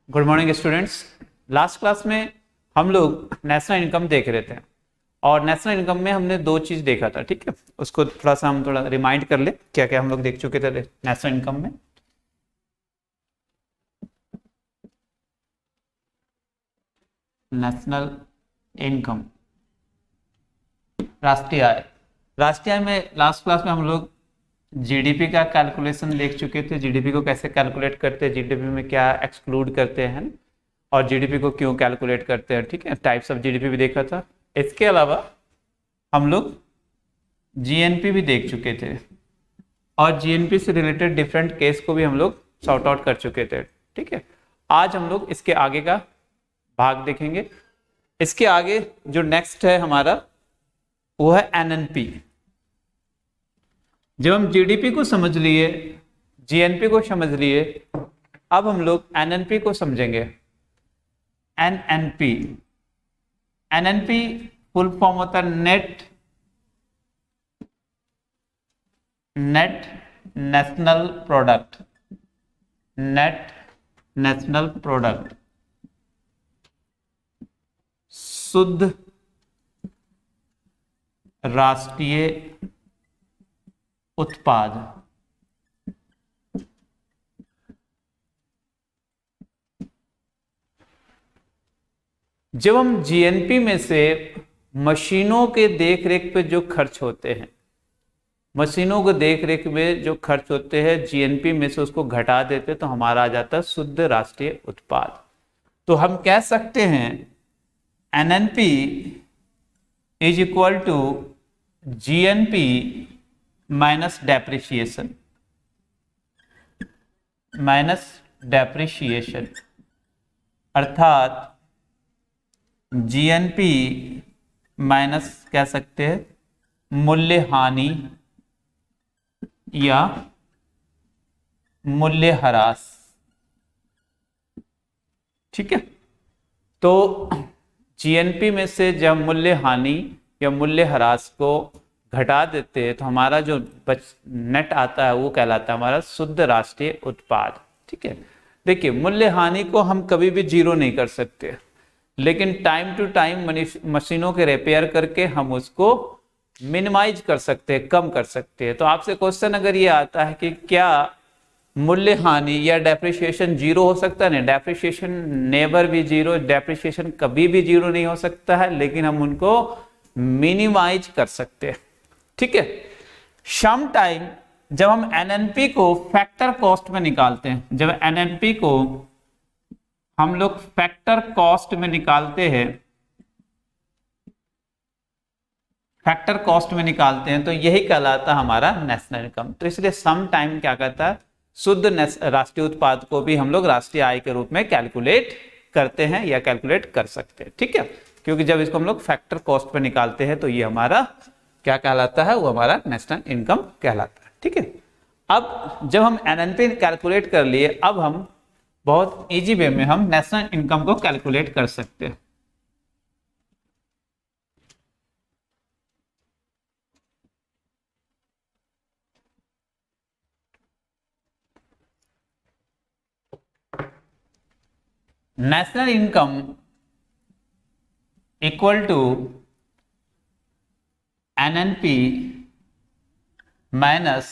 Good morning students. Last class में हम लोग नेशनल इनकम देख रहे थे और नेशनल इनकम में हमने दो चीज देखा था। ठीक है, उसको हम थोड़ा रिमाइंड कर ले क्या क्या हम लोग देख चुके थे नेशनल इनकम में। नेशनल इनकम, राष्ट्रीय आय। राष्ट्रीय आय में लास्ट क्लास में हम लोग जीडीपी का कैलकुलेशन देख चुके थे। जीडीपी को कैसे कैलकुलेट करते हैं, जीडीपी में क्या एक्सक्लूड करते हैं और जीडीपी को क्यों कैलकुलेट करते हैं। ठीक है, टाइप्स ऑफ जीडीपी भी देखा था। इसके अलावा हम लोग जीएनपी भी देख चुके थे और जीएनपी से रिलेटेड डिफरेंट केस को भी हम लोग सॉर्ट आउट कर चुके थे। ठीक है, आज हम लोग इसके आगे का भाग देखेंगे। इसके आगे जो नेक्स्ट है हमारा वो है एनएनपी। जब हम जीडीपी को समझ लिए, जीएनपी को समझ लिए, अब हम लोग एनएनपी को समझेंगे। एनएनपी, एनएनपी फुल फॉर्म होता है net national product. Net national product, शुद्ध राष्ट्रीय उत्पाद। जब हम जीएनपी में से मशीनों के देखरेख पे जो खर्च होते हैं, मशीनों के देखरेख में जो खर्च होते हैं, जीएनपी में से उसको घटा देते तो हमारा आ जाता है शुद्ध राष्ट्रीय उत्पाद। तो हम कह सकते हैं NNP is equal to GNP minus depreciation, अर्थात जीएनपी माइनस कह सकते हैं मूल्य हानि या मूल्य ह्रास। ठीक है, तो जीएनपी में से जब मूल्य हानि या मूल्य ह्रास को घटा देते हैं तो हमारा जो नेट आता है वो कहलाता है हमारा शुद्ध राष्ट्रीय उत्पाद। ठीक है, देखिए मूल्य हानि को हम कभी भी जीरो नहीं कर सकते, लेकिन टाइम टू टाइम मशीनों के रिपेयर करके हम उसको मिनिमाइज कर सकते हैं, कम कर सकते हैं। तो आपसे क्वेश्चन अगर ये आता है कि क्या मूल्य हानि या डेप्रिसिएशन जीरो हो सकता है? नहीं, डेप्रिसिएशन नेवर भी जीरो, डेप्रिसिएशन कभी भी जीरो नहीं हो सकता है, लेकिन हम उनको मिनिमाइज कर सकते हैं। ठीक है, सम टाइम जब हम एनएनपी को फैक्टर कॉस्ट में निकालते हैं, जब एनएनपी को हम लोग फैक्टर कॉस्ट में निकालते हैं, फैक्टर कॉस्ट में निकालते हैं, तो यही कहलाता है हमारा नेशनल इनकम। तो इसलिए सम टाइम क्या कहता है, शुद्ध राष्ट्रीय उत्पाद को भी हम लोग राष्ट्रीय आय के रूप में कैलकुलेट करते हैं या कैलकुलेट कर सकते हैं। ठीक है, क्योंकि जब इसको हम लोग फैक्टर कॉस्ट पे निकालते हैं तो ये हमारा क्या कहलाता है, वो हमारा नेशनल इनकम कहलाता है। ठीक है, अब जब हम एनएनपी कैलकुलेट कर लिए, अब हम बहुत इजी वे में हम नेशनल इनकम को कैलकुलेट कर सकते हैं। National income equal to NNP minus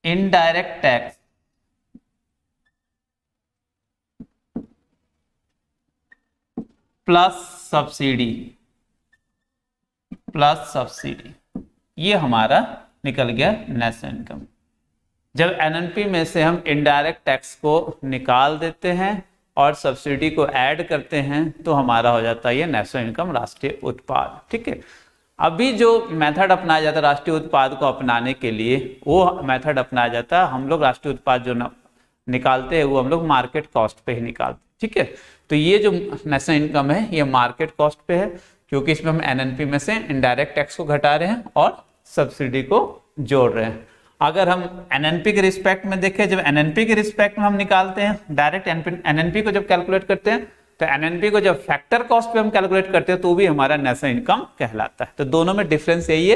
indirect tax plus subsidy, ये हमारा निकल गया नेशनल इनकम। जब एनएनपी में से हम इनडायरेक्ट टैक्स को निकाल देते हैं और सब्सिडी को ऐड करते हैं तो हमारा हो जाता है ये नेशनल इनकम, राष्ट्रीय उत्पाद। ठीक है, अभी जो मेथड अपनाया जाता है राष्ट्रीय उत्पाद को अपनाने के लिए, वो मेथड अपनाया जाता है, हम लोग राष्ट्रीय उत्पाद जो निकालते हैं वो हम लोग मार्केट कॉस्ट पे ही निकालते हैं। ठीक है, तो ये जो नेशनल इनकम है ये मार्केट कॉस्ट पे है, क्योंकि इसमें हम एनएनपी में से इनडायरेक्ट टैक्स को घटा रहे हैं और सब्सिडी को जोड़ रहे हैं। अगर हम एनएनपी के रिस्पेक्ट में देखें, जब एनएनपी के रिस्पेक्ट में हम निकालते हैं डायरेक्ट एनएनपी को जब कैलकुलेट करते हैं, तो एनएनपी को जब फैक्टर कॉस्ट पे हम कैलकुलेट करते हैं तो भी हमारा नेशनल इनकम कहलाता है। तो दोनों में डिफरेंस यही है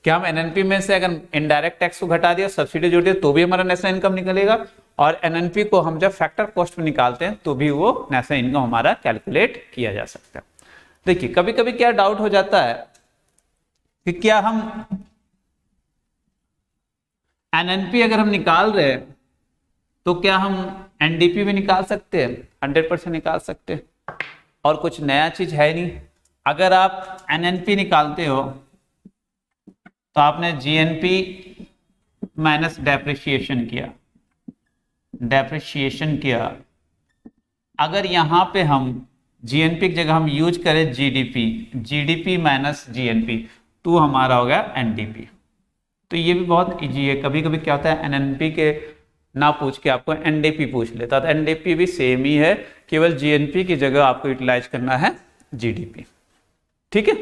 कि हम एनएनपी में से अगर इनडायरेक्ट टैक्स को घटा दिया, सब्सिडी जोड़ दिया, तो भी हमारा नेशनल इनकम निकलेगा, और एनएनपी को हम जब फैक्टर कॉस्ट में निकालते हैं तो भी वो नेशनल इनकम हमारा कैलकुलेट किया जा सकता है। देखिए कभी कभी क्या डाउट हो जाता है कि क्या हम एनएनपी अगर हम निकाल रहे हैं तो क्या हम एनडीपी भी निकाल सकते हैं? 100% निकाल सकते हैं, और कुछ नया चीज है नहीं। अगर आप एनएनपी निकालते हो तो आपने जीएनपी माइनस डेप्रिसिएशन किया। अगर यहां पे हम जीएनपी की जगह हम यूज करें जीडीपी माइनस जीएनपी, तो हमारा हो गया एनडीपी। तो ये भी बहुत इजी है। कभी कभी क्या होता है एनएनपी के ना पूछ के आपको एनडीपी पूछ लेता, तो एनडीपी भी सेम ही है, केवल जीएनपी की जगह आपको यूटिलाइज करना है जीडीपी। ठीक है।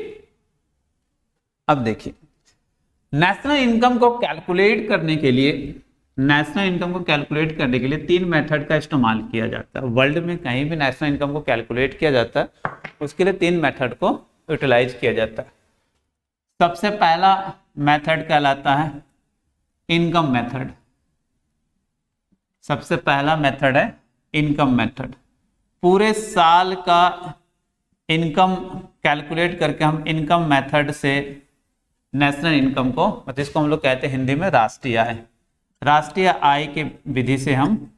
अब देखिए नेशनल इनकम को कैलकुलेट करने के लिए 3 मेथड का इस्तेमाल किया जाता है। वर्ल्ड में कहीं भी नेशनल इनकम को कैलकुलेट किया जाता है उसके लिए 3 मेथड को यूटिलाइज किया जाता है। सबसे पहला मेथड कहलाता है इनकम मेथड। सबसे पहला मेथड है इनकम मेथड। पूरे साल का इनकम कैलकुलेट करके हम इनकम मेथड से नेशनल इनकम को, मतलब इसको हम लोग कहते हैं हिंदी में राष्ट्रीय आय के विधि से हम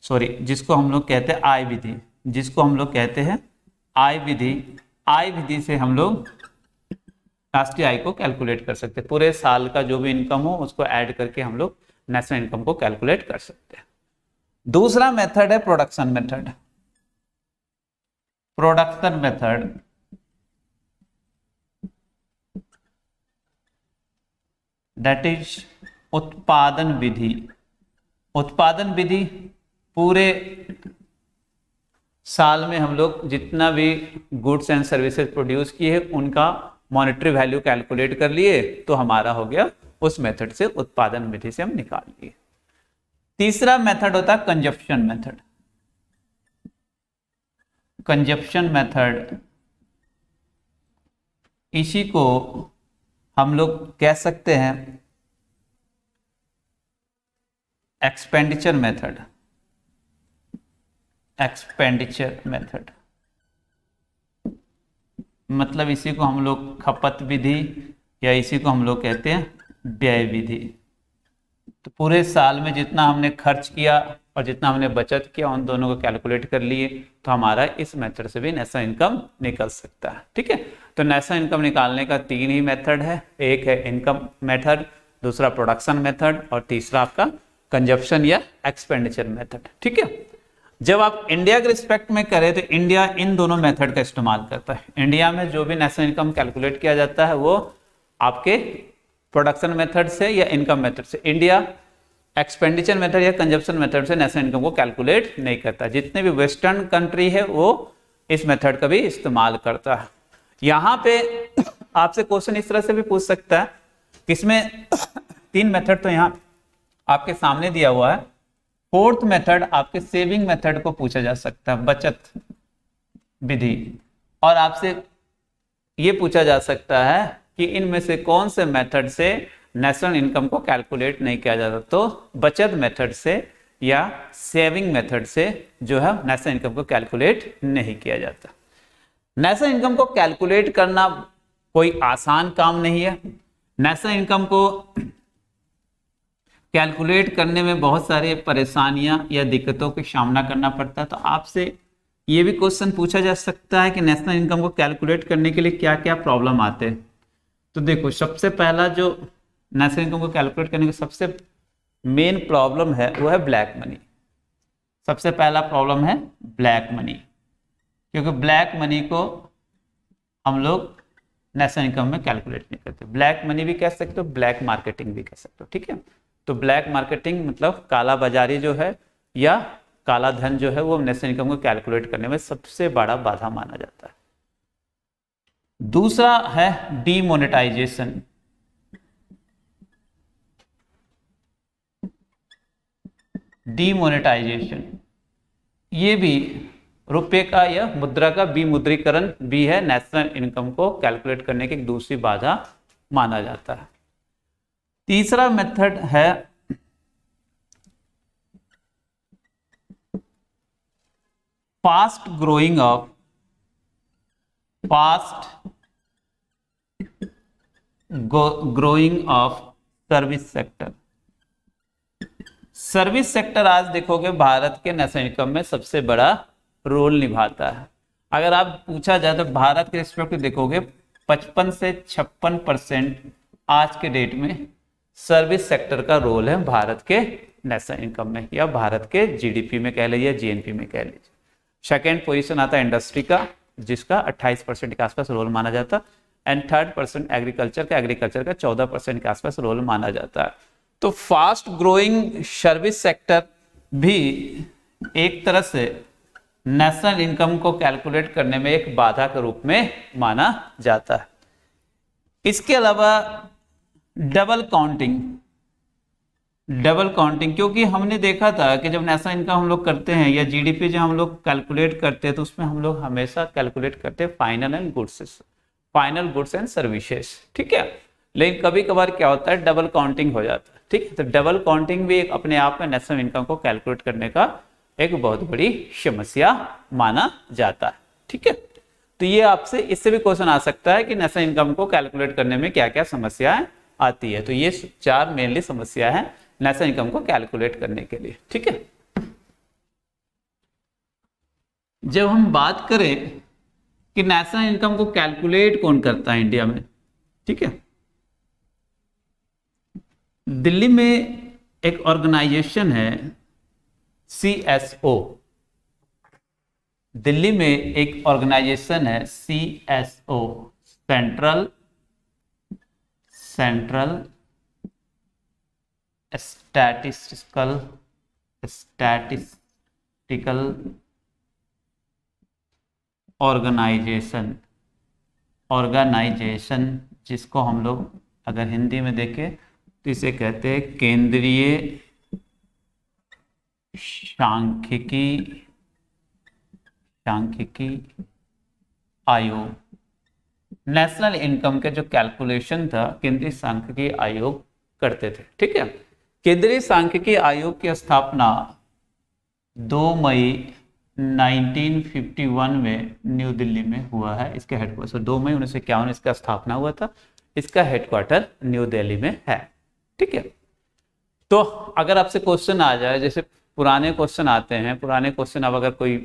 जिसको हम लोग कहते हैं आय विधि से हम लोग राष्ट्रीय आय को कैलकुलेट कर सकते हैं। पूरे साल का जो भी इनकम हो उसको ऐड करके हम लोग नेशनल इनकम को कैलकुलेट कर सकते हैं। दूसरा मेथड है प्रोडक्शन मेथड। दैट इज उत्पादन विधि। पूरे साल में हम लोग जितना भी गुड्स एंड सर्विसेज प्रोड्यूस किए हैं उनका मॉनेटरी वैल्यू कैलकुलेट कर लिए, तो हमारा हो गया उस मेथड से, उत्पादन विधि से हम निकाल लिए। तीसरा मेथड होता है कंजप्शन मेथड। इसी को हम लोग कह सकते हैं एक्सपेंडिचर मेथड। मतलब इसी को हम लोग खपत विधि या इसी को हम लोग कहते हैं व्यय विधि। तो पूरे साल में जितना हमने खर्च किया और जितना हमने बचत किया उन दोनों को कैलकुलेट कर लिए, तो हमारा इस मेथड से भी नेशनल इनकम निकल सकता है। ठीक है। तो नेशनल इनकम निकालने का 3 ही मेथड है, एक है इनकम मेथड, दूसरा प्रोडक्शन मेथड और तीसरा आपका कंजप्शन या एक्सपेंडिचर मेथड। ठीक है। जब आप इंडिया के रिस्पेक्ट में करें तो इंडिया इन दोनों मेथड का इस्तेमाल करता है। इंडिया में जो भी नेशनल इनकम कैलकुलेट किया जाता है वो आपके प्रोडक्शन मेथड से या इनकम मेथड से, इंडिया एक्सपेंडिचर मेथड या कंजप्शन मेथड से नेशनल इनकम को कैलकुलेट नहीं करता। जितने भी वेस्टर्न कंट्री है वो इस मेथड का भी इस्तेमाल करता है। यहाँ पे आपसे क्वेश्चन इस तरह से भी पूछ सकता है, किसमें 3 मेथड तो यहाँ आपके सामने दिया हुआ है, 4th मेथड आपके सेविंग मेथड को पूछा जा सकता है, बचत विधि। और आपसे ये पूछा जा सकता है कि इनमें से कौन से मेथड से नेशनल इनकम को कैलकुलेट नहीं किया जाता, तो बचत मेथड से या सेविंग मेथड से जो है नेशनल इनकम को कैलकुलेट नहीं किया जाता। नेशनल इनकम को कैलकुलेट करना कोई आसान काम नहीं है। नेशनल इनकम को कैलकुलेट करने में बहुत सारी परेशानियां या दिक्कतों का सामना करना पड़ता है। तो आपसे ये भी क्वेश्चन पूछा जा सकता है कि नेशनल इनकम को कैलकुलेट करने के लिए क्या क्या प्रॉब्लम आते हैं। तो देखो, सबसे पहला जो नेशनल इनकम को कैलकुलेट करने का सबसे मेन प्रॉब्लम है वो है ब्लैक मनी। सबसे पहला प्रॉब्लम है ब्लैक मनी, क्योंकि ब्लैक मनी को हम लोग नेशनल इनकम में कैलकुलेट नहीं करते। ब्लैक मनी भी कह सकते हो, ब्लैक मार्केटिंग भी कह सकते हो। ठीक है। तो ब्लैक मार्केटिंग मतलब काला बाजारी जो है या काला धन जो है वो नेशनल इनकम को कैलकुलेट करने में सबसे बड़ा बाधा माना जाता है। दूसरा है डीमोनेटाइजेशन। ये भी रुपए का या मुद्रा का विमुद्रीकरण भी है, नेशनल इनकम को कैलकुलेट करने की एक दूसरी बाधा माना जाता है। तीसरा मेथड है fast growing of service sector. Service sector आज देखोगे भारत के नेशनल इनकम में सबसे बड़ा रोल निभाता है। अगर आप पूछा जाए तो भारत के रिस्पेक्ट देखोगे 55 से 56% आज के डेट में सर्विस सेक्टर का रोल है भारत के नेशनल इनकम में, या भारत के जीडीपी में कह लीजिए, जीएनपी में कह लीजिए। सेकेंड पोजीशन आता है इंडस्ट्री का, जिसका 28% के आसपास रोल माना जाता है, एंड थर्ड पर्सन एग्रीकल्चर का 14% के आसपास रोल माना जाता है। तो फास्ट ग्रोइंग सर्विस सेक्टर भी एक तरह से नेशनल इनकम को कैलकुलेट करने में एक बाधा के रूप में माना जाता है। इसके अलावा डबल काउंटिंग, क्योंकि हमने देखा था कि जब नेशनल इनकम हम लोग करते हैं या जीडीपी जब हम लोग कैलकुलेट करते हैं तो उसमें हम लोग हमेशा कैलकुलेट करते हैं फाइनल गुड्स एंड सर्विसेज, ठीक है। लेकिन कभी कभार क्या होता है, डबल काउंटिंग हो जाता है, ठीक है। तो डबल काउंटिंग भी एक अपने आप में नेशनल इनकम को कैलकुलेट करने का एक बहुत बड़ी समस्या माना जाता है, ठीक है। तो ये आपसे इससे भी क्वेश्चन आ सकता है कि नेशनल इनकम को कैलकुलेट करने में क्या क्या समस्याएं आती है। तो ये 4 मेनली समस्या है नेशनल इनकम को कैलकुलेट करने के लिए, ठीक है। जब हम बात करें कि नेशनल इनकम को कैलकुलेट कौन करता है इंडिया में, ठीक है, दिल्ली में एक ऑर्गेनाइजेशन है CSO। दिल्ली में एक ऑर्गेनाइजेशन है CSO, सेंट्रल स्टैटिस्टिकल ऑर्गेनाइजेशन, जिसको हम लोग अगर हिंदी में देखें तो इसे कहते हैं केंद्रीय सांख्यिकी आयोग। नेशनल इनकम के जो कैलकुलेशन था केंद्रीय सांख्यिकी आयोग करते थे, ठीक है। केंद्रीय सांख्यिकी आयोग की स्थापना 2 मई 1951 में न्यू दिल्ली में हुआ है। इसके हेडक्वार्टर 2 मई 1951 इसका स्थापना हुआ था। इसका हेडक्वार्टर न्यू दिल्ली में है, ठीक है। तो अगर आपसे क्वेश्चन आ जाए, जैसे पुराने क्वेश्चन आते हैं, पुराने क्वेश्चन अब अगर कोई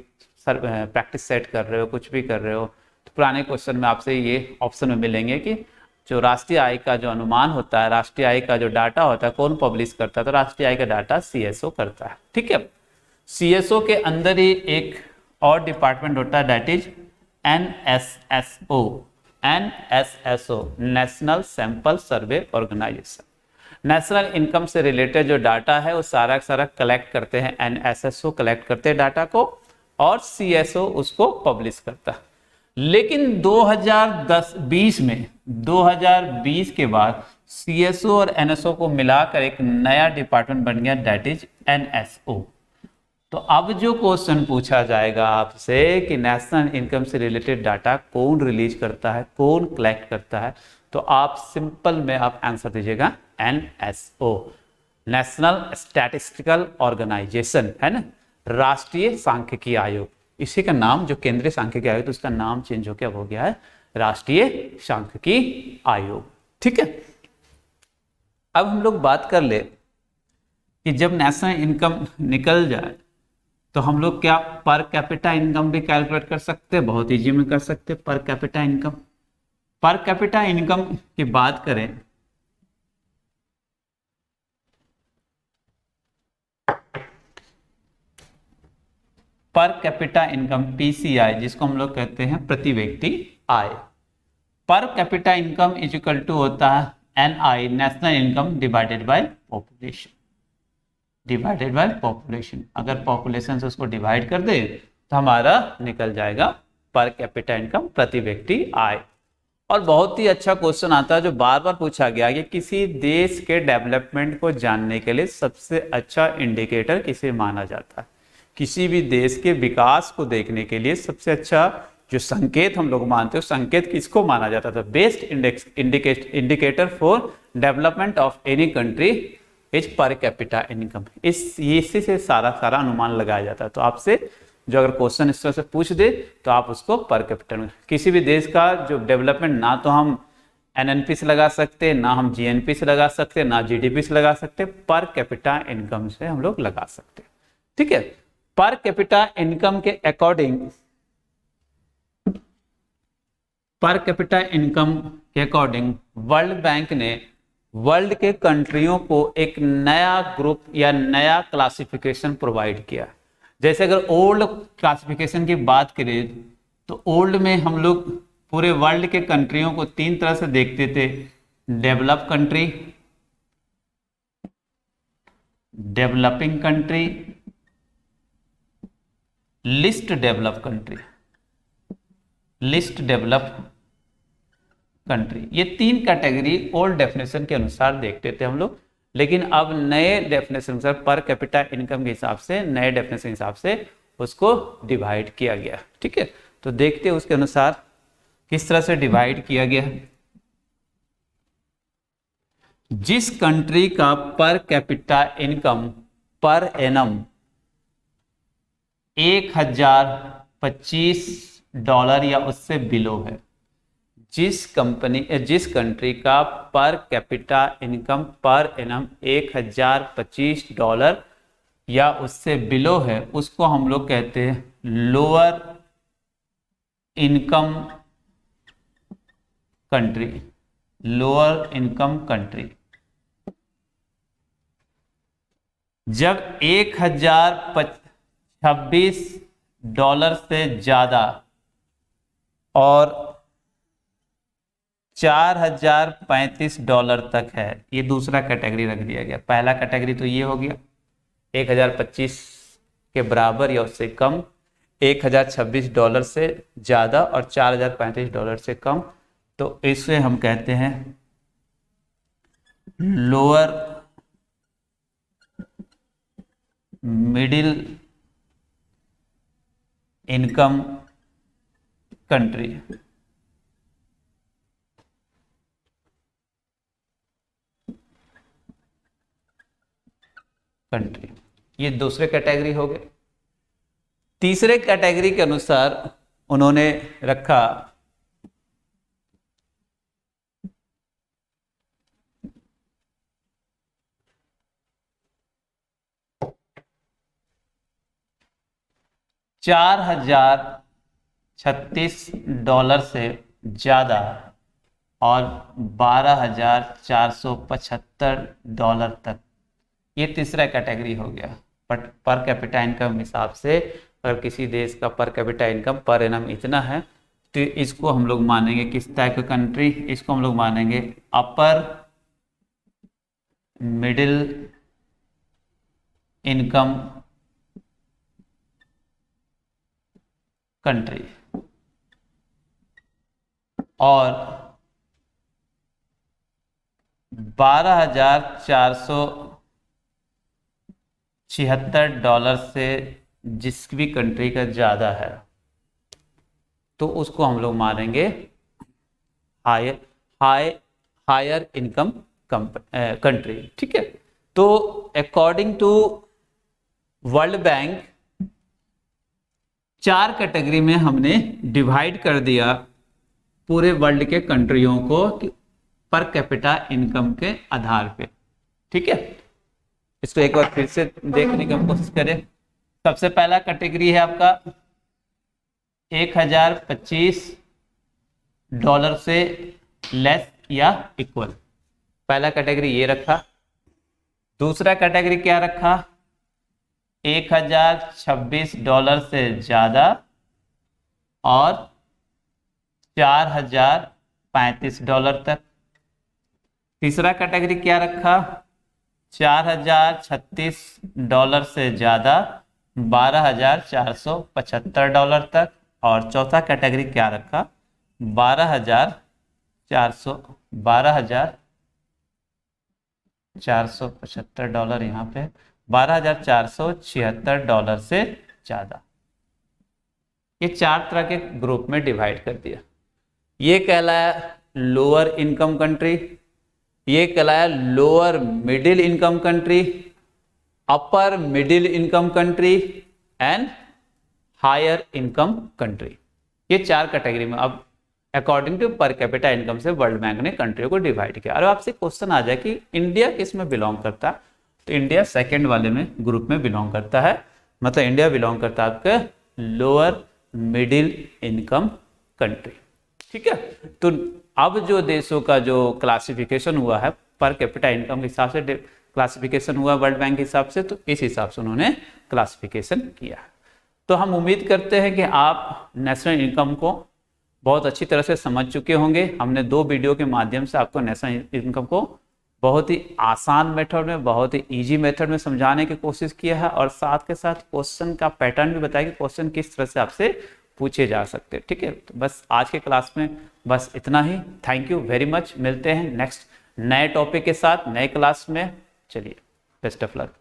प्रैक्टिस सेट कर रहे हो, कुछ भी कर रहे हो, तो पुराने क्वेश्चन में आपसे ये ऑप्शन में मिलेंगे कि जो राष्ट्रीय आय का जो अनुमान होता है, राष्ट्रीय आय का जो डाटा होता है, कौन पब्लिश करता है, तो राष्ट्रीय आय का डाटा CSO करता है, ठीक है। CSO के अंदर ही एक और डिपार्टमेंट होता है, that is NSSO, national sample survey organisation. National income से रिलेटेड जो डाटा है वो सारा कलेक्ट करते हैं, NSSO कलेक्ट करते हैं डाटा को, और CSO उसको पब्लिश करता है। लेकिन 2020 के बाद CSO और NSO को मिलाकर एक नया डिपार्टमेंट बन गया, दैट इज NSO। तो अब जो क्वेश्चन पूछा जाएगा आपसे कि नेशनल इनकम से रिलेटेड डाटा कौन रिलीज करता है, कौन कलेक्ट करता है, तो आप सिंपल में आप आंसर दीजिएगा NSO, नेशनल स्टैटिस्टिकल ऑर्गेनाइजेशन, है ना, राष्ट्रीय सांख्यिकी आयोग। इसी का नाम जो केंद्रीय सांख्यिकी आयोग, तो उसका नाम चेंज हो गया है राष्ट्रीय सांख्यिकी आयोग, ठीक है। अब हम लोग बात कर ले कि जब नेशनल इनकम निकल जाए तो हम लोग क्या पर कैपिटा इनकम भी कैलकुलेट कर सकते हैं, बहुत इजी में कर सकते हैं। पर कैपिटा इनकम की बात करें पर कैपिटा इनकम PCI, जिसको हम लोग कहते हैं प्रति व्यक्ति आय। Per capita income is equal to होता है NI, national income divided by population. अगर पॉपुलेशन से उसको डिवाइड कर दे तो हमारा निकल जाएगा पर कैपिटा इनकम, प्रति व्यक्ति आय। और बहुत ही अच्छा क्वेश्चन आता है जो बार बार पूछा गया कि किसी देश के डेवलपमेंट को जानने के लिए सबसे अच्छा इंडिकेटर किसे माना जाता है। किसी भी देश के विकास को देखने के लिए सबसे अच्छा जो संकेत हम लोग मानते हैं, संकेत किसको माना जाता था? Best indicator for development of any country is पर कैपिटा इनकम। इसी से सारा अनुमान लगाया जाता है। तो आपसे जो अगर क्वेश्चन इस तरह से पूछ दे तो आप उसको पर कैपिटा में, किसी भी देश का जो डेवलपमेंट ना तो हम एनएनपी से लगा सकते, ना हम जीएनपी से लगा सकते, ना जीडीपी से लगा सकते, पर कैपिटा इनकम से हम लोग लगा सकते। ठीक है, पर कैपिटा इनकम के अकॉर्डिंग, पर कैपिटा इनकम के अकॉर्डिंग वर्ल्ड बैंक ने वर्ल्ड के कंट्रियों को एक नया ग्रुप या नया क्लासिफिकेशन प्रोवाइड किया। जैसे अगर ओल्ड क्लासिफिकेशन की बात करें तो ओल्ड में हम लोग पूरे वर्ल्ड के कंट्रियों को 3 तरह से देखते थे, develop country, developing country, list develop country, list develop country. ये 3 कैटेगरी ओल्ड डेफिनेशन के अनुसार देखते थे हम लोग, लेकिन अब नए डेफिनेशन से पर कैपिटा इनकम के हिसाब से, नए डेफिनेशन के हिसाब से उसको डिवाइड किया गया। ठीक है, तो देखते हैं उसके अनुसार किस तरह से डिवाइड किया गया। जिस कंट्री का पर कैपिटा इनकम पर एनम $1025 या उससे बिलो है, जिस कंट्री का पर कैपिटा इनकम पर एनम $1025 या उससे बिलो है, उसको हम लोग कहते हैं lower income country, lower income country. जब $1026 से ज्यादा और $4035 तक है, ये दूसरा कैटेगरी रख दिया गया। पहला कैटेगरी तो ये हो गया 1025 के बराबर या उससे कम, $1026 से ज्यादा और $4035 से कम, तो इसे हम कहते हैं लोअर मिडिल इनकम कंट्री। ये दूसरे कैटेगरी हो गए। तीसरे कैटेगरी के अनुसार उन्होंने रखा $4036 से ज्यादा और $12,475 तक, ये तीसरा कैटेगरी हो गया। बट पर कैपिटा इनकम हिसाब से अगर किसी देश का पर कैपिटा इनकम पर एनम इतना है तो इसको हम लोग मानेंगे किस टाइप का कंट्री, इसको हम लोग मानेंगे अपर मिडिल इनकम कंट्री। और $12,476 से जिस भी कंट्री का ज्यादा है तो उसको हम लोग मानेंगे हायर इनकम कंट्री। ठीक है, तो according to World Bank 4 category में हमने डिवाइड कर दिया पूरे वर्ल्ड के कंट्रियों को पर कैपिटा इनकम के आधार पे। ठीक है, इसको एक बार फिर से देखने की हम कोशिश करें। सबसे पहला कैटेगरी है आपका $1025 से लेस या इक्वल, पहला कैटेगरी ये रखा। दूसरा कैटेगरी क्या रखा, $1026 से ज्यादा और $4035 तक। तीसरा कैटेगरी क्या रखा, $4036 से ज्यादा $12,475 तक। और चौथा कैटेगरी क्या रखा, $12,475 यहाँ पे $12,476 से ज्यादा। ये 4 तरह के ग्रुप में डिवाइड कर दिया। ये कहलाया लोअर इनकम कंट्री, ये कहलाया lower middle income country, upper middle income country and higher income country. ये 4 कैटेगरी में, अब according to per capita income से वर्ल्ड बैंक ने कंट्री को डिवाइड किया। और आपसे क्वेश्चन आ जाए कि इंडिया किस में बिलोंग करता है, तो इंडिया सेकंड वाले में ग्रुप में बिलोंग करता है, मतलब इंडिया बिलोंग करता है आपके लोअर मिडिल इनकम कंट्री। ठीक है, तो अब जो देशों का जो क्लासिफिकेशन हुआ है पर कैपिटा इनकम के हिसाब से क्लासिफिकेशन हुआ वर्ल्ड बैंक के हिसाब से, तो इस हिसाब से उन्होंने क्लासिफिकेशन किया। तो हम उम्मीद करते हैं कि आप नेशनल इनकम को बहुत अच्छी तरह से समझ चुके होंगे। हमने 2 वीडियो के माध्यम से आपको नेशनल इनकम को बहुत ही आसान मेथड में, बहुत ही इजी मेथड में समझाने की कोशिश किया है, और साथ के साथ क्वेश्चन का पैटर्न भी बताया कि क्वेश्चन किस तरह से आपसे पूछे जा सकते हैं। ठीक है, तो बस आज के क्लास में बस इतना ही। Thank you very much. मिलते हैं नेक्स्ट नए टॉपिक के साथ नए क्लास में। चलिए, बेस्ट ऑफ लक।